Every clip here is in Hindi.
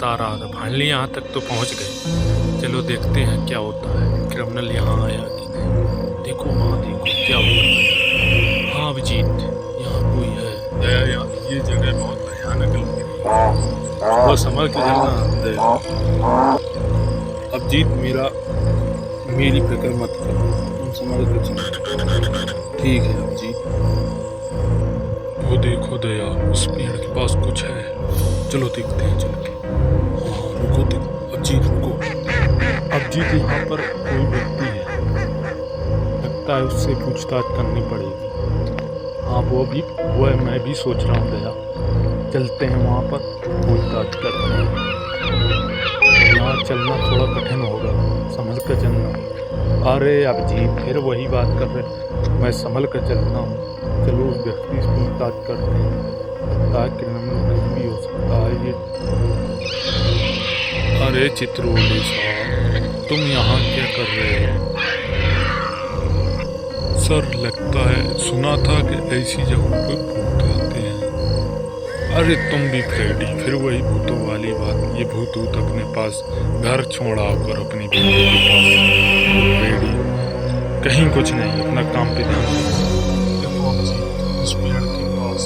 तारा फाइनली यहाँ तक तो पहुँच गए। चलो देखते हैं क्या होता है। क्रिमिनल यहाँ आया कि नहीं। देखो वहाँ देखो क्या होता है। हाँ अभिजीत, यहाँ कोई है। दया यार, ये जगह बहुत भयानक लग रही है। वो समझ के चलना दया। अभिजीत मेरी फिक्र मत करो, तुम समझ के चलो। ठीक है अभिजीत। वो देखो दया, उस पेड़ के पास कुछ है। चलो देखते हैं चल के। रुको अभिजीत रुको। अभिजीत यहाँ पर कोई व्यक्ति है, लगता है उससे पूछताछ करनी पड़ेगी। हाँ वो है, मैं भी सोच रहा हूँ दया। चलते हैं वहाँ पर, पूछताछ करते हैं। यहाँ चलना थोड़ा कठिन होगा, संभल कर चलना। अरे अभिजीत फिर वही बात कर रहे। मैं संभल कर चलता हूँ। चलो उस व्यक्ति से पूछताछ करते हैं, ताकि कहीं भी हो सकता है ये। अरे चित्रोली साहब, तुम यहाँ क्या कर रहे हो? सर लगता है सुना था कि ऐसी जगहों पे भूत आते हैं। अरे तुम भी फ्रेडी, फिर वही भूतों वाली बात। ये भूत अपने पास घर छोड़ आकर अपनी बीवी के पास। फ्रेडी कहीं कुछ नहीं, अपना काम पे ध्यान दो। उस पेड़ के पास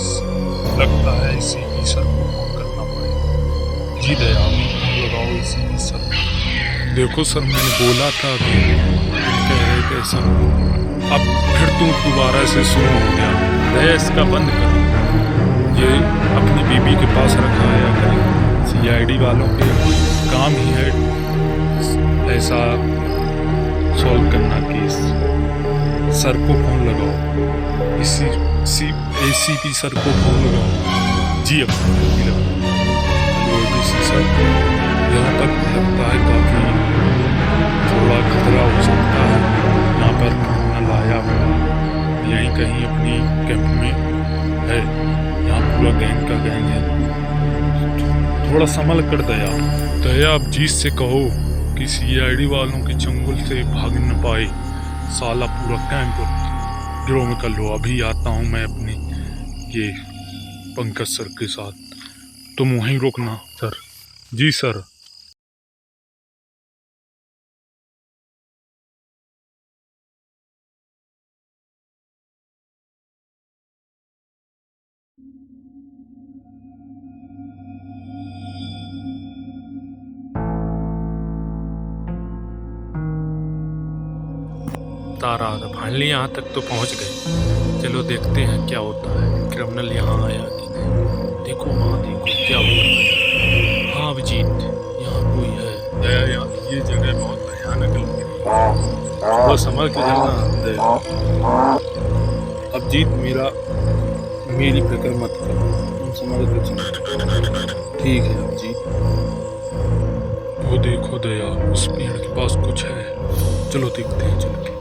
लगता है इसी की सर को फोन करना पड़ेगा। जी दया, फोन लगाओ इसी की सर। देखो सर, मैंने बोला था कि कह रहे कैसा। अब फिर तुम दोबारा से शुरू हो गया। दया इसका बंद करो। ये अपनी बीबी के पास रखा आया करें। CID वालों के काम ही है ऐसा सॉल्व करना केस। सर को फोन लगाओ, इसी ACP सर को फोन लगाओ। जी अब सर, यहाँ तक लगता है काफ़ी थोड़ा खतरा हो सकता है। यहाँ पर क्रिमिनल आया हुआ यहीं कहीं अपनी कैंप में है। यहाँ पूरा गैंग का गैंग है। थोड़ा संभल कर दया अब जीत से कहो कि CID वालों के चंगुल से भाग न पाए। साला पूरा कैंप गिरोह में कर लो। अभी आता हूँ मैं अपने ये पंकज सर के साथ, तुम वहीं रुकना। सर जी सर। तारा फाइनली यहाँ तक तो पहुँच गए। चलो देखते हैं क्या होता है। क्रिमिनल यहाँ आया कि नहीं। देखो वहाँ देखो क्या होता है। हाँ अभिजीत, यहाँ कोई है। दया यार, ये जगह बहुत भयानक लग रही है। वो समझ के चलना दया। अभिजीत मेरी फिक्र मत करो, तुम समझ के चलो। ठीक है अभिजीत। वो देखो दया, उस पेड़ के पास कुछ है। चलो देखते हैं चल के।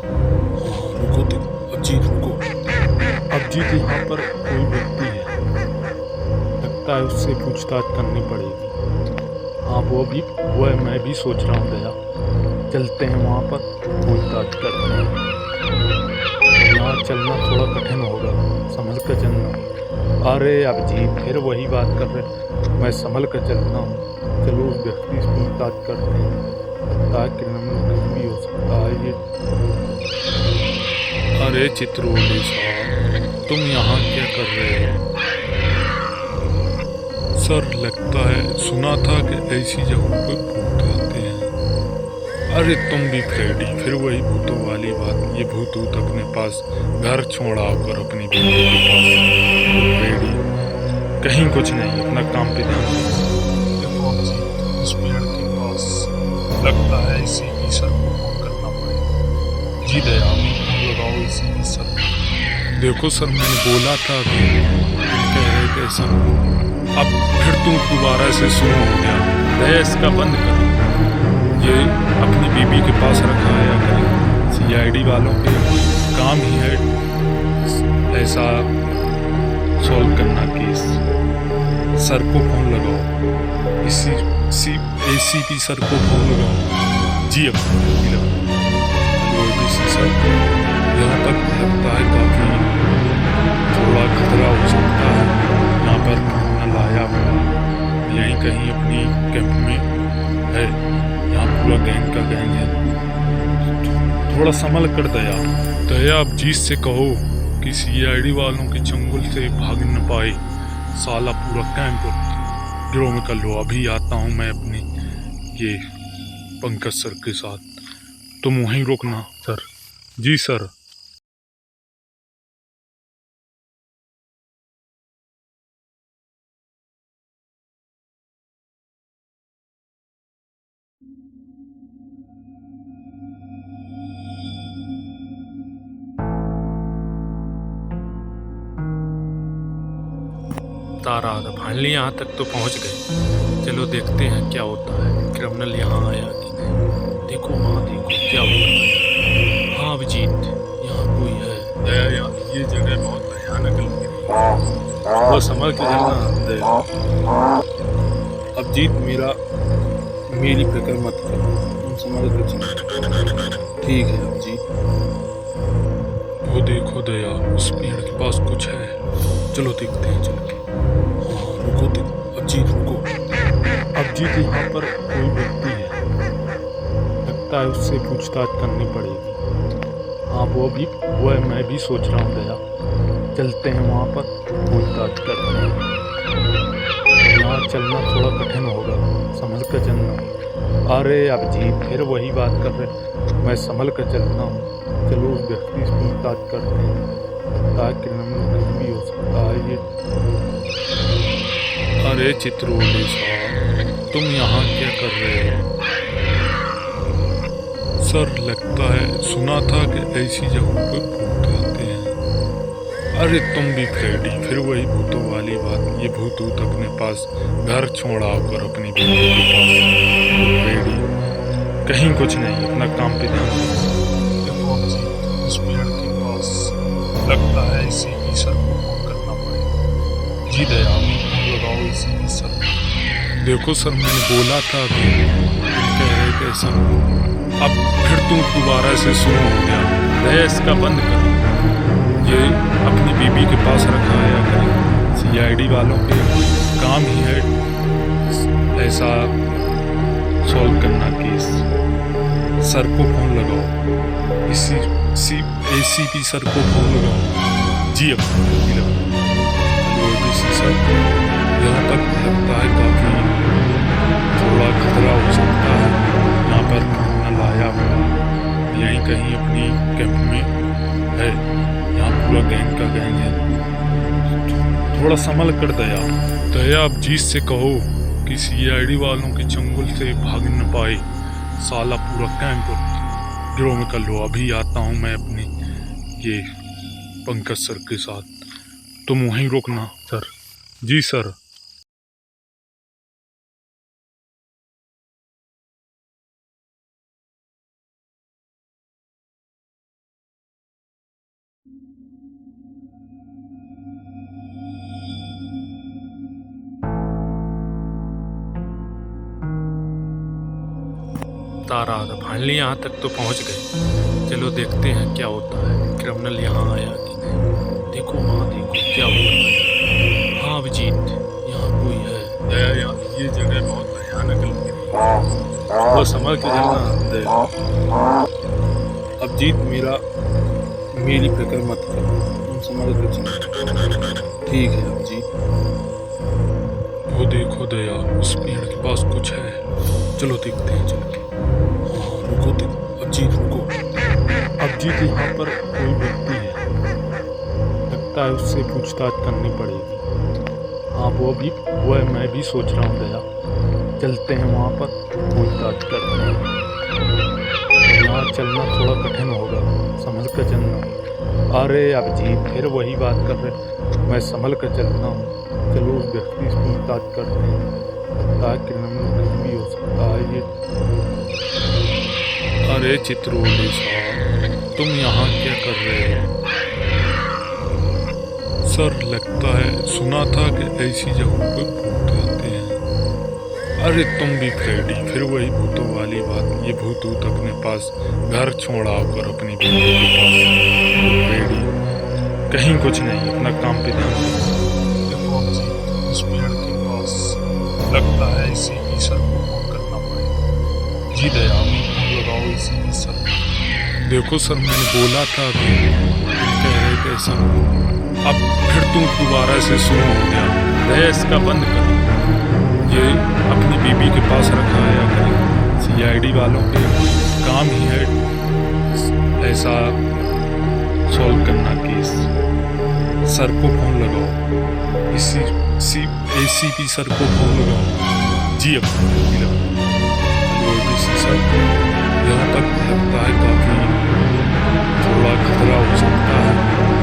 रुको अभिजीत रुको। अभिजीत यहाँ पर कोई व्यक्ति है, लगता है उससे पूछताछ करनी पड़ेगी। हाँ वो है, मैं भी सोच रहा हूँ दया। चलते हैं वहाँ पर, पूछताछ करते हैं। यहाँ चलना थोड़ा कठिन होगा, संभल कर चलना। अरे अभिजीत फिर वही बात कर रहे। मैं संभल कर चलता हूँ। चलो उस व्यक्ति से पूछताछ करते हैं, ताकि कहीं भी हो सकता है ये। अरे चित्रोली साहब, तुम यहाँ क्या कर रहे हो? सर लगता है सुना था कि ऐसी जगहों पे भूत आते हैं। अरे तुम भी फ्रेडी, फिर वही भूतों वाली बात। ये भूत अपने पास घर छोड़ आकर अपनी बीवी के पास। फ्रेडी कहीं कुछ नहीं, अपना काम पे ध्यान दो। उस पेड़ के पास लगता है इसी की सर को फोन करना पड़ेगा। जी दया, फोन लगाओ इसी की सर। देखो सर, मैंने बोला था कि कह रहे कैसा। अब फिर तुम दोबारा से शुरू हो गया। दया इसका बंद करो। ये अपनी बीबी के पास रखा आया करें। CID वालों के काम ही है ऐसा सॉल्व करना केस। सर को फोन लगाओ, इसी ACP सर को फोन लगाओ। जी अब ओबीसी सर, यहाँ तक लगता है काफ़ी थोड़ा खतरा हो सकता है। यहाँ पर क्रिमिनल आया हुआ यहीं कहीं अपनी कैंप में है। यहाँ पूरा गैंग का गैंग है। थोड़ा संभल कर दया दया आप जीत से कहो कि सीआईडी वालों के चंगुल से भाग न पाए। साला पूरा कैंप गिरोह में कर लो। अभी आता हूँ मैं अपनी ये पंकज सर के साथ, तुम वहीं रुकना। सर जी सर। तारा फाइनली यहाँ तक तो पहुँच गए। चलो देखते हैं क्या होता है। क्रिमिनल यहाँ आया कि नहीं। देखो वहाँ देखो क्या होता है। हाँ अभिजीत, यहाँ कोई है। दया यार ये जगह बहुत भयानक लग रही है। वो समझ के चलना दया। अभिजीत मेरी फिक्र मत करो, तुम समझ के चलो। ठीक है अभिजीत। वो देखो दया, उस पेड़ के पास कुछ है। चलो देखते हैं चल के। हाँ रुको, अभिजीत रुको। अभिजीत यहाँ पर कोई व्यक्ति है, लगता है उससे पूछताछ करनी पड़ेगी। हाँ वो है, मैं भी सोच रहा हूँ दया। चलते हैं वहाँ पर, पूछताछ करते हैं। यहाँ चलना थोड़ा कठिन होगा, संभल कर चलना। अरे अभिजीत फिर वही बात कर रहे। मैं संभल कर चलता हूँ। चलो उस व्यक्ति से पूछताछ करते हैं, ताकि क्रिमिनल कहीं भी हो सकता है ये। अरे चित्रोली साहब, तुम यहाँ क्या कर रहे हो? सर लगता है सुना था कि ऐसी जगहों पे भूत रहते हैं। अरे तुम भी फ्रेडी, फिर वही भूतों वाली बात। ये भूत अपने पास घर छोड़ा होकर अपनी बीवी के पास। फ्रेडी कहीं कुछ नहीं, अपना काम पे ध्यान दो। उस पेड़ के पास लगता है इसी की सर को फोन करना पड़ेगा। जी दया फोन लगाओ इसी की सर। देखो सर मैंने बोला था अभी, कह रहे थे सर। अब फिर तुम दोबारा से शुरू हो गया। दया इसका बंद करो। ये अपनी बीबी के पास रखा आया करें। सीआईडी वालों के काम ही है ऐसा सॉल्व करना केस। सर को फोन लगाओ, एसीपी सर को फोन लगाओ। जी अब ओबीसी सर, यहाँ तक लगता है काफ़ी थोड़ा खतरा हो सकता है। यहाँ पर क्रिमिनल आया हुआ यहीं कहीं अपनी कैंप में है। यहाँ पूरा गैंग का गैंग है। थोड़ा संभल कर दया आप जीत से कहो कि सीआईडी वालों के चंगुल से भाग न पाए। साला पूरा कैंप गिरोह में कर लो। अभी आता हूँ मैं अपनी ये पंकज सर के साथ, तुम वहीं रुकना। सर जी सर। तारा फाइनली यहाँ तक तो पहुँच गए। चलो देखते हैं क्या होता है। क्रिमिनल यहाँ आया कि नहीं। देखो वहाँ देखो क्या होता है। हाँ अभिजीत, यहाँ कोई है। दया यार ये जगह बहुत भयानक लग रही है। वो समझ के चलना दया। अभिजीत मेरी फिक्र मत करो, तुम समझ के चलो। ठीक है अभिजीत। वो देखो दया, उस पेड़ के पास कुछ है। चलो देखते हैं चल के। हाँ रुको, अभिजीत रुको। अभिजीत यहाँ पर कोई व्यक्ति है, लगता है उससे पूछताछ करनी पड़ेगी। हाँ वो है, मैं भी सोच रहा हूँ दया। चलते हैं वहाँ पर, पूछताछ करते हैं। यहाँ चलना थोड़ा कठिन होगा, संभल कर चलना। अरे अभिजीत फिर वही बात कर रहे। मैं संभल कर चलता हूँ। चलो उस व्यक्ति से पूछताछ करते हैं, ताकि क्रिमिनल कहीं भी हो सकता है ये। अरे चित्रोली साहब, तुम यहाँ क्या कर रहे हो? सर लगता है सुना था कि ऐसी जगहों पे भूत रहते हैं। अरे तुम भी फ्रेडी, फिर वही भूतों वाली बात। ये भूत अपने पास घर छोड़ आकर अपनी बीवी के पास। फ्रेडी कहीं कुछ नहीं, अपना काम पे ध्यान दो। देखो अभिजीत, उस पेड़ के पास लगता है इसी की सर को फोन करना पड़ेगा। जी दया, अभी फोन लगाओ इसी की सर को। देखो सर, मैंने बोला था कि कह रहे थे ऐसा। अब फिर तू दोबारा से शुरू हो गया। दया, इसका बंद कर। ये अपनी बीबी के पास रखा है अगर सीआईडी वालों के काम ही है ऐसा सॉल्व करना केस। सर को फोन लगाओ, इसी एसीपी सर को फोन लगाओ। जी अब सर, यहाँ तक लगता है काफ़ी थोड़ा खतरा हो सकता है।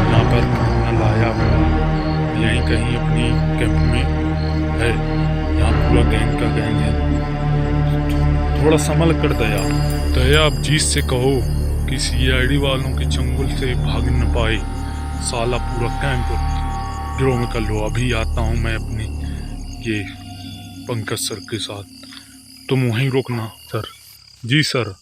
यहाँ पर क्रिमिनल आया हुआ यहीं कहीं अपनी कैंप में है। यहाँ पूरा गैंग का गैंग है। थोड़ा संभल कर दया अब जीत से कहो कि सीआईडी वालों के चंगुल से भाग न पाए। साला पूरा कैंप गिरोह में कर लो। अभी आता हूँ मैं अपने ये पंकज सर के साथ, तुम वहीं रुकना। सर जी सर।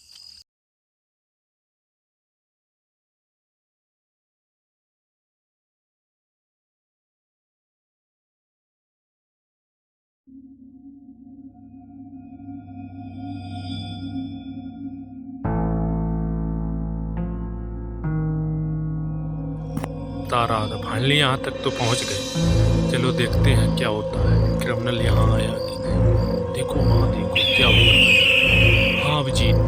तारा फाइनली यहाँ तक तो पहुँच गए। चलो देखते हैं क्या होता है। क्रिमिनल यहाँ आया कि नहीं। देखो वहाँ देखो क्या होता है। हाँ अभिजीत,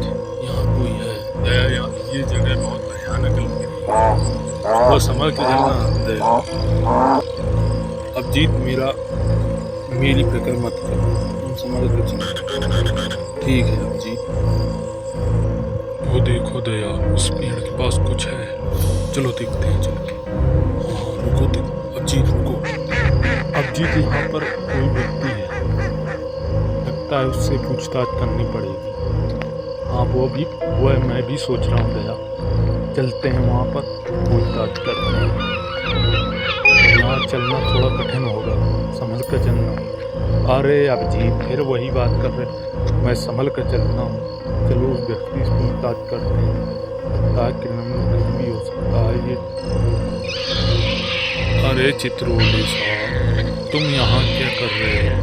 यहाँ कोई है। दया ये जगह बहुत भयानक लग रही है। वो संभल के चलना दया। अब जीत मेरी फिक्र मत करो, तुम संभल कर चलो। ठीक है अब जीत। वो देखो दया, उस पेड़ के पास कुछ है। चलो देखते हैं चल के। हाँ रुको, अब जीत रुको। अब जीत यहाँ पर कोई व्यक्ति है, लगता है उससे पूछताछ करनी पड़ेगी। हाँ वो है, मैं भी सोच रहा हूँ दया। चलते हैं वहाँ पर, पूछताछ करते हैं। यहाँ चलना थोड़ा कठिन होगा, संभल कर चलना। अरे अब जीत फिर वही बात कर रहे। मैं संभल कर चलता हूँ। चलो उस व्यक्ति से पूछताछ करते हैं, ताकि क्रिमिनल कहीं भी हो सकता है ये। अरे चित्रोली साहब, तुम यहाँ क्या कर रहे हो?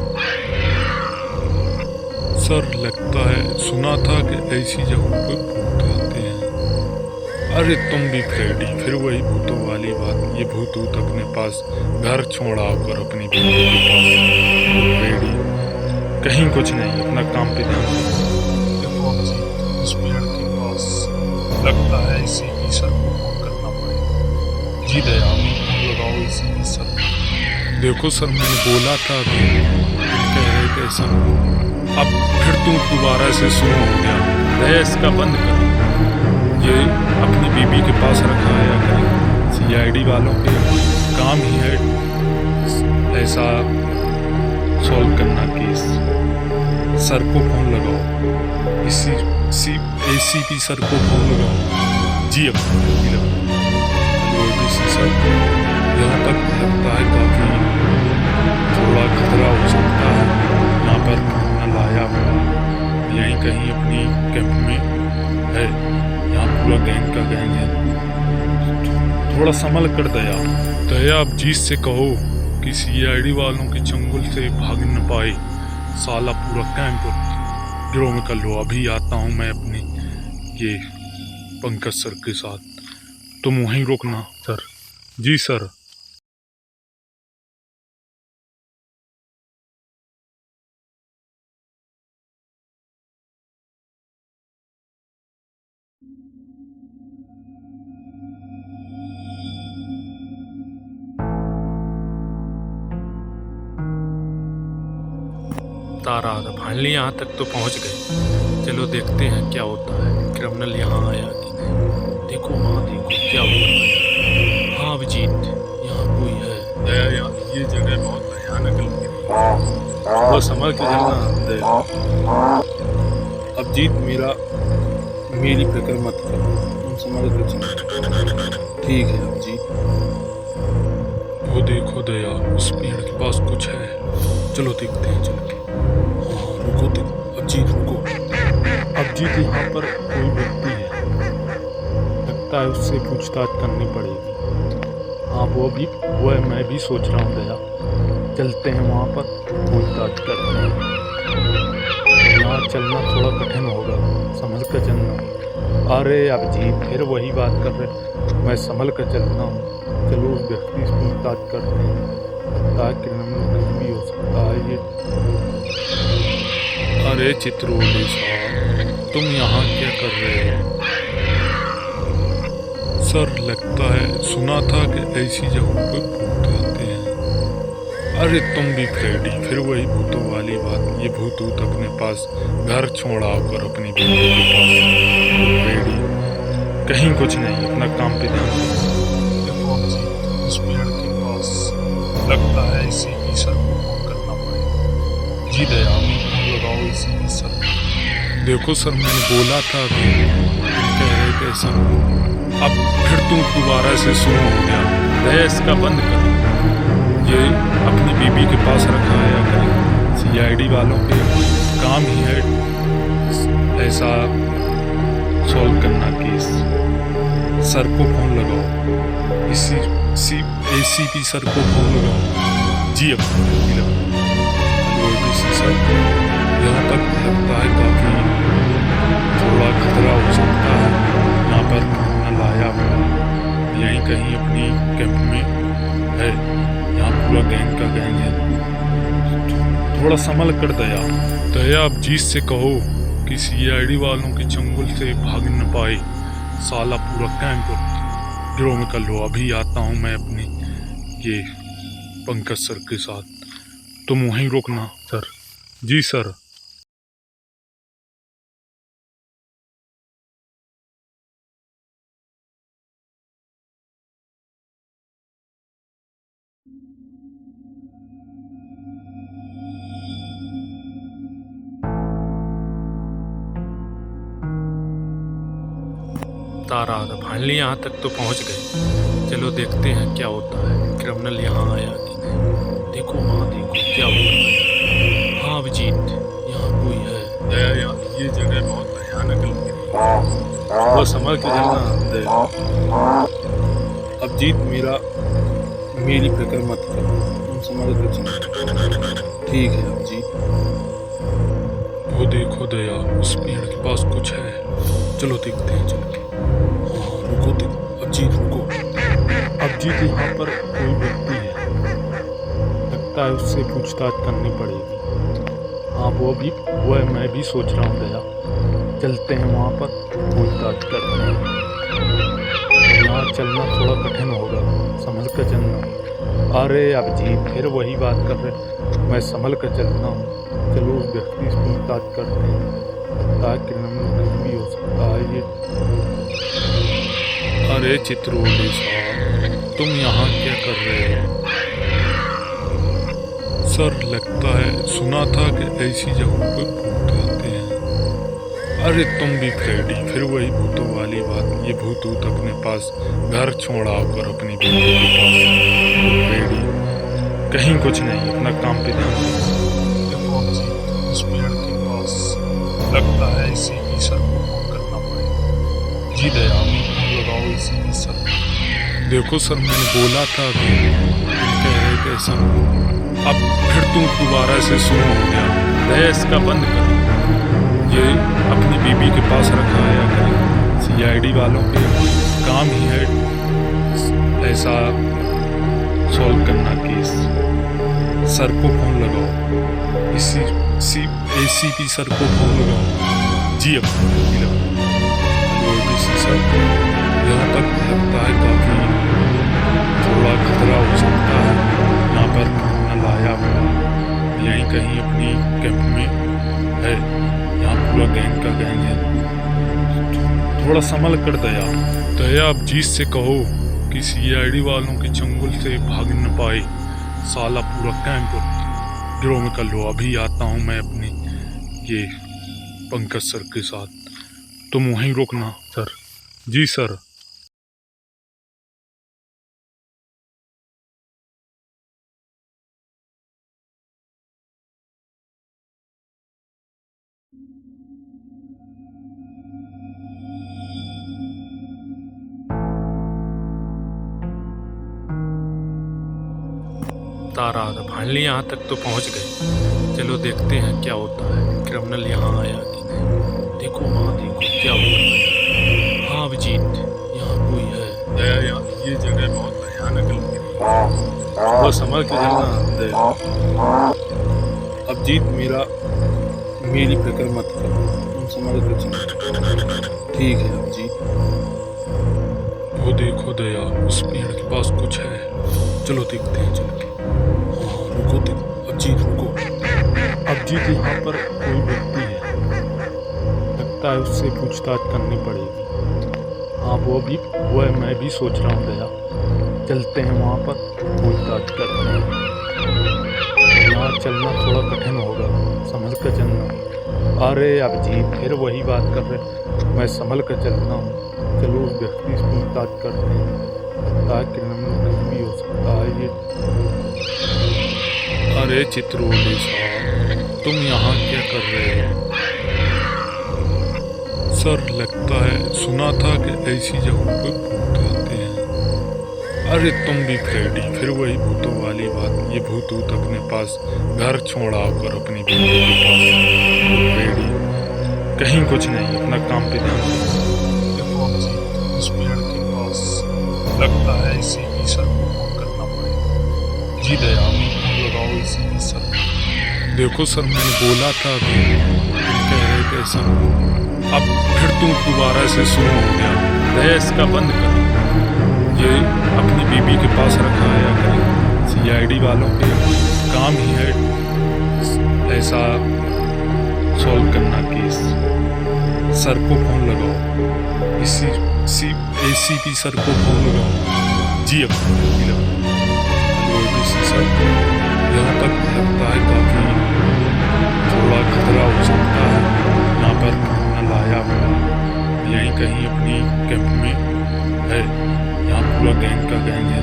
सर लगता है सुना था कि ऐसी जगहों पे भूत आते हैं। अरे तुम भी फ्रेडी, फिर वही भूतों वाली बात। ये भूत अपने पास घर छोड़ आकर अपनी बीवी के पास। फ्रेडी कहीं कुछ नहीं, अपना काम पे ध्यान दो। देखो अभिजीत, उस पेड़ के पास लगता है इसी की सर को फोन करना पड़ेगा। जी दया, अभी फोन लगाओ इसी की सर को। देखो सर, मैंने बोला था कि कह रहे थे ऐसा। अब फिर तू दोबारा से शुरू हो गया। दया, इसका बंद कर। ये अपनी बीबी के पास रखा है अगर सीआईडी वालों के काम ही है ऐसा सॉल्व करना केस। सर को फोन लगाओ, एसीपी सर को फोन लगाओ। जी अब सर, यहाँ तक लगता है काफ़ी थोड़ा खतरा हो सकता है। यहाँ पर क्रिमिनल आया हुआ यहीं कहीं अपनी कैंप में है। यहाँ पूरा गैंग का गैंग है। थोड़ा संभल कर दया अब जीत से कहो कि सीआईडी वालों के चंगुल से भाग न पाए। साला पूरा कैंप गिरोह में कर लो। अभी आता हूँ मैं अपने ये पंकज सर के साथ, तुम वहीं रुकना। सर जी सर। तारा फाइनली यहाँ तक तो पहुँच गए। चलो देखते हैं क्या होता है। क्रिमिनल यहाँ आया कि नहीं। देखो वहाँ देखो क्या होता है। हाँ अभिजीत, यहाँ कोई है। दया ये जगह बहुत भयानक लग रही है। वो संभल के चलना दया। अब जीत मेरी फिक्र मत करो, तुम संभल कर चलो। ठीक है अब जीत। वो देखो दया, उस पेड़ के पास कुछ है। चलो देखते हैं चल के। हाँ रुको तो, अजीत रुको। अभिजीत यहाँ पर कोई व्यक्ति है, लगता है उससे पूछताछ करनी पड़ेगी। हाँ वो है, मैं भी सोच रहा हूँ दया, चलते हैं वहाँ पर, पूछताछ करते हैं। यहाँ चलना थोड़ा कठिन होगा, संभल कर चलना। अरे अभिजीत फिर वही बात कर रहे, मैं संभल कर चलता हूँ। चलो उस व्यक्ति से पूछताछ करते हैं, लगता है क्रिमिनल कहीं भी हो सकता है ये। अरे चित्रोली साहब, तुम यहाँ क्या कर रहे हो? सर लगता है सुना था कि ऐसी जगहों पे भूत आते हैं। अरे तुम भी फ्रेडी, फिर वही भूतों वाली बात, ये भूत ऊत अपने पास घर छोड़ आकर अपनी बीवी के पास। फ्रेडी कहीं कुछ नहीं, अपना काम पे ध्यान दो। देखो अभिजीत, उस पेड़ के पास लगता है इसी की सर को फोन करना पड़ेगा। जी दया, अभी फोन लगाओ इसी की सर को। देखो सर, मैंने बोला था अभी, तुम कह रहे थे ऐसा, अब फिर तुम दोबारा से शुरू हो गया। दया, इसका बंद करो। ये अपनी बीबी के पास रखा है अगर सीआईडी वालों के काम ही है ऐसा सॉल्व करना केस। सर को फोन लगाओ, इसी एसीपी सर को फोन लगाओ। जी अब सर, यहाँ तक लगता है काफ़ी थोड़ा खतरा हो सकता है। यहाँ पर क्रिमिनल आया हुआ यहीं कहीं अपनी कैंप में है, यहाँ पूरा गैंग का गैंग है। थोड़ा संभल कर दया। दया अब जीत से कहो कि सीआईडी वालों के चंगुल से भाग न पाए, साला पूरा कैंप गिरोह में कर लो। अभी आता हूँ मैं अपनी ये पंकज सर के साथ, तुम वहीं रुकना। सर जी सर। तारा फाइनली यहाँ तक तो पहुँच गए। चलो देखते हैं क्या होता है, क्रिमिनल यहाँ आया कि नहीं। देखो वहाँ देखो क्या होता है। हाँ अभिजीत, यहाँ कोई है। दया ये जगह बहुत भयानक लग रही है, वो संभल के चलना दया। अब जीत मेरी फिक्र मत करो, तुम समझ कर चलो। ठीक है अब जीत। वो देखो दया, उस पेड़ के पास कुछ है, चलो देखते हैं चल के। हाँ रुको तो, अब जीत रुको। अब जीत यहाँ पर कोई व्यक्ति है, लगता है उससे पूछताछ करनी पड़ेगी। हाँ वो है, मैं भी सोच रहा हूँ दया, चलते हैं वहाँ पर, पूछताछ करते हैं। यहाँ चलना थोड़ा कठिन होगा, संभल कर चलना। अरे अभिजीत फिर वही बात कर रहे, मैं संभल कर चलता हूँ। चलो उस व्यक्ति से पूछताछ करते हैं, लगता है क्रिमिनल कहीं भी हो सकता है ये। अरे चित्रोली साहब, तुम यहाँ क्या कर रहे हो? सर लगता है सुना था कि ऐसी जगहों पे भूत आते हैं। अरे तुम भी फ्रेडी, फिर वही भूतों वाली बात, ये भूत ऊत अपने पास घर छोड़ आकर अपनी बीवी के पास। फ्रेडी कहीं कुछ नहीं, अपना काम पे ध्यान दो। देखो अभिजीत, उस पेड़ के पास लगता है इसी की सर को फोन करना पड़ेगा। जी दया, अभी फोन लगाओ इसी की सर को। देखो सर, मैंने बोला था अभी, तुम कह रहे थे ऐसा, अब फिर तुम दोबारा से शुरू हो गया। दया, इसका बंद करो। ये अपनी बीबी के पास रखा है अगर सीआईडी वालों के काम ही है ऐसा सॉल्व करना केस। सर को फोन लगाओ, एसीपी सर को फोन लगाओ। जी अब सर, यहाँ तक लगता है काफ़ी थोड़ा खतरा हो सकता है। यहाँ पर क्रिमिनल आया हुआ यहीं कहीं अपनी कैंप में है, यहाँ पूरा गैंग का गैंग है। थोड़ा संभल कर दया अब जीत से कहो कि सीआईडी वालों के चंगुल से भाग न पाए, साला पूरा कैंप गिरोह में कर लो। अभी आता हूँ मैं अपनी ये पंकज सर के साथ, तुम वहीं रुकना। सर जी सर। बता रहा था, फाइनली यहाँ तक तो पहुँच गए। चलो देखते हैं क्या होता है, क्रिमिनल यहाँ आया कि नहीं। देखो वहाँ देखो क्या होता है। हाँ अभिजीत, यहाँ कोई है। दया यार, ये जगह बहुत भयानक लग रही है। वो समझ के चलना दया। अब जीत मेरी फिक्र मत करो, तुम समझ के चलो। ठीक है अब जीत। वो देखो दया, उस पेड़ के पास कुछ है। चलो देखते हैं चल के। हाँ रुको, देखो अब जीत रुको। अब जीत यहाँ पर कोई व्यक्ति है, लगता है उससे पूछताछ करनी पड़ेगी। हाँ वो है, मैं भी सोच रहा हूँ दया। चलते हैं वहाँ पर, पूछताछ करते हैं। यहाँ चलना थोड़ा कठिन होगा, संभल कर चलना। अरे अभिजीत फिर वही बात कर रहे, मैं संभल कर चलता हूँ। चलो उस व्यक्ति से पूछताछ करते हैं, लगता है क्रिमिनल कहीं भी हो सकता है ये। अरे चित्रोले साहब, तुम यहाँ क्या कर रहे हो? सर लगता है, सुना था कि ऐसी जगहों पे भूत आते हैं। अरे तुम भी फ्रेडी, फिर वही भूतों वाली बात। ये भूत अपने पास घर छोड़ आकर अपनी बीवी के पास। फ्रेडी कहीं कुछ नहीं, अपना काम पे ध्यान दो। देखो अब जी, उस पेड़ के पास लगता है इसी की सर को फोन करना पड़ेगा। जी दया, अभी फोन लगाओ इसी की सर को। देखो सर, मैंने बोला था अभी, तुम कह रहे थे सर। अब फिर तुम दोबारा से शुरू हो गया। दया इसका बंद कर। ये अपनी बीबी के पास रखा है करें। CID वालों के काम ही है ऐसा सॉल्व करना केस। सर को फोन लगाओ, ACP सर को फोन लगाओ। जी अब हेलो ABC सर, यहाँ तक लगता है काफ़ी थोड़ा खतरा हो सकता है। यहाँ पर क्रिमिनल आया हुआ यहीं कहीं अपनी कैंप में है। यहाँ पूरा गैंग का गैंग है,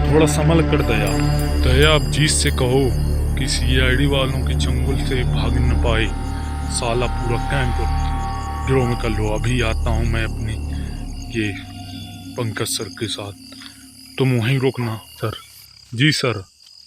थोड़ा संभल कर दया अब जीत से कहो कि CID वालों के चंगुल से भाग न पाए। साला पूरा कैंप गिरोह में कर लो। अभी आता हूँ मैं अपने ये पंकज सर के साथ, तुम वहीं रुकना। सर जी सर।